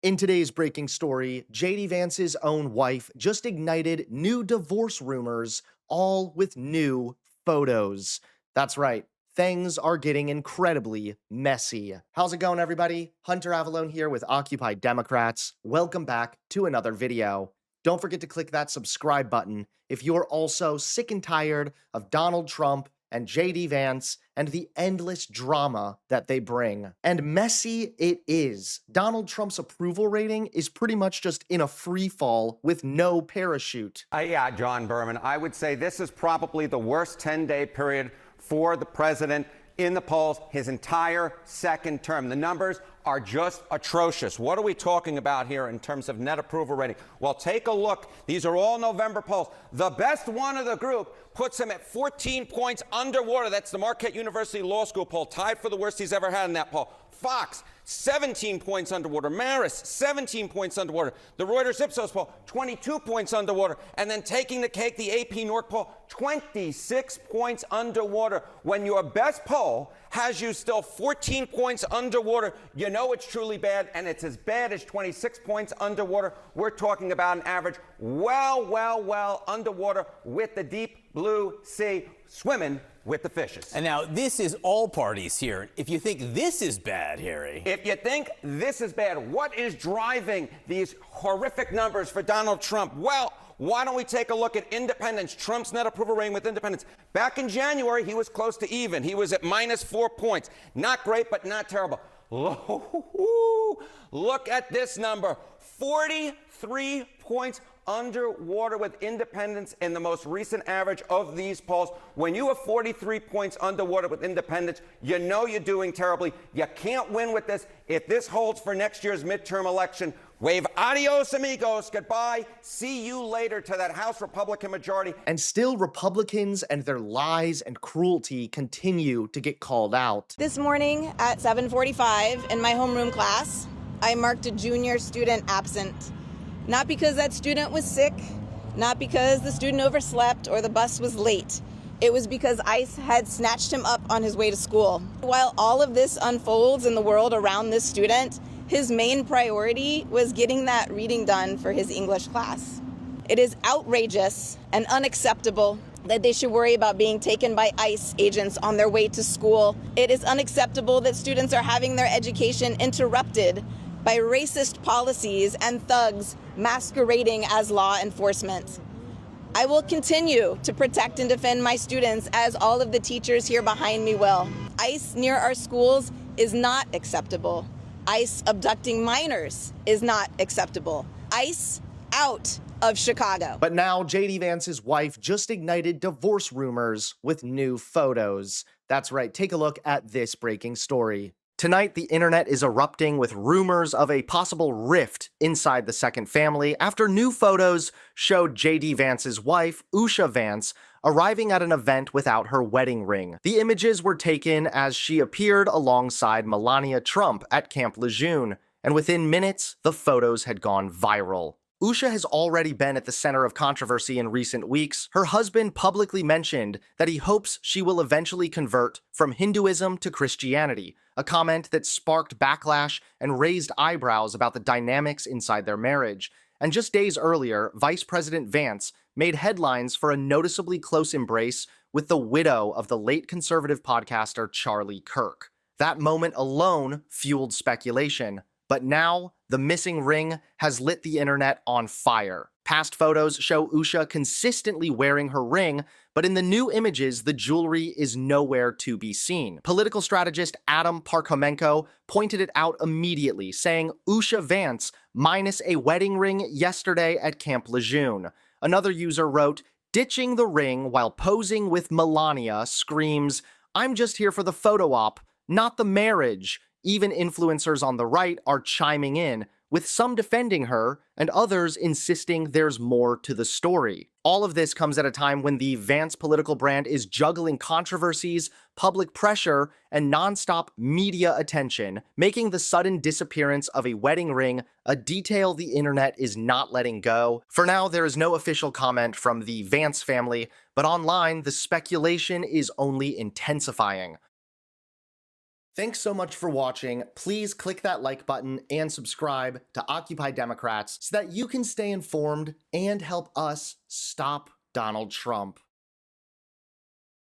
In today's breaking story, JD Vance's own wife just ignited new divorce rumors, all with new photos. That's right, things are getting incredibly messy. How's it going, everybody? Hunter Avalone here with Occupy Democrats. Welcome back to another video. Don't forget to click that subscribe button if you're also sick and tired of Donald Trump and JD Vance and the endless drama that they bring. And messy it is. Donald Trump's approval rating is pretty much just in a free fall with no parachute. Yeah, John Berman, I would say this is probably the worst 10-day period for the president in the polls his entire second term. The numbers are just atrocious. What are we talking about here in terms of net approval rating? Well, take a look. These are all November polls. The best one of the group puts him at 14 points underwater. That's the Marquette University Law School poll, tied for the worst he's ever had in that poll. Fox, 17 points underwater. Marist, 17 points underwater. The Reuters Ipsos poll, 22 points underwater. And then taking the cake, the AP North poll, 26 points underwater. When your best poll has you still 14 points underwater, you know it's truly bad, and it's as bad as 26 points underwater. We're talking about an average well underwater with the deep blue sea, swimming with the fishes. And now this is all parties here. If you think this is bad, Harry. If you think this is bad, what is driving these horrific numbers for Donald Trump? Well, why don't we take a look at independents, Trump's net approval rating with independents. Back in January, he was close to even. He was at -4 points. Not great, but not terrible. Look at this number, 43 points underwater with independents in the most recent average of these polls. When you have 43 points underwater with independents, you know you're doing terribly. You can't win with this. If this holds for next year's midterm election, wave adios amigos, goodbye, see you later to that House Republican majority. And still, Republicans and their lies and cruelty continue to get called out. This morning at 7:45 in my homeroom class, I marked a junior student absent. Not because that student was sick, not because the student overslept or the bus was late. It was because ICE had snatched him up on his way to school. While all of this unfolds in the world around this student, his main priority was getting that reading done for his English class. It is outrageous and unacceptable that they should worry about being taken by ICE agents on their way to school. It is unacceptable that students are having their education interrupted by racist policies and thugs masquerading as law enforcement. I will continue to protect and defend my students, as all of the teachers here behind me will. ICE near our schools is not acceptable. ICE abducting minors is not acceptable. ICE out of Chicago. But now JD Vance's wife just ignited divorce rumors with new photos. That's right, take a look at this breaking story. Tonight, the internet is erupting with rumors of a possible rift inside the second family after new photos showed JD Vance's wife, Usha Vance, arriving at an event without her wedding ring. The images were taken as she appeared alongside Melania Trump at Camp Lejeune, and within minutes, the photos had gone viral. Usha has already been at the center of controversy in recent weeks. Her husband publicly mentioned that he hopes she will eventually convert from Hinduism to Christianity, a comment that sparked backlash and raised eyebrows about the dynamics inside their marriage. And just days earlier, Vice President Vance made headlines for a noticeably close embrace with the widow of the late conservative podcaster Charlie Kirk. That moment alone fueled speculation. But now, the missing ring has lit the internet on fire. Past photos show Usha consistently wearing her ring, but in the new images, the jewelry is nowhere to be seen. Political strategist Adam Parkhomenko pointed it out immediately, saying Usha Vance minus a wedding ring yesterday at Camp Lejeune. Another user wrote, "Ditching the ring while posing with Melania screams, 'I'm just here for the photo op, not the marriage.' Even influencers on the right are chiming in, with some defending her and others insisting there's more to the story. All of this comes at a time when the Vance political brand is juggling controversies, public pressure, and nonstop media attention, making the sudden disappearance of a wedding ring a detail the internet is not letting go. For now, there is no official comment from the Vance family, but online, the speculation is only intensifying. Thanks so much for watching. Please click that like button and subscribe to Occupy Democrats so that you can stay informed and help us stop Donald Trump.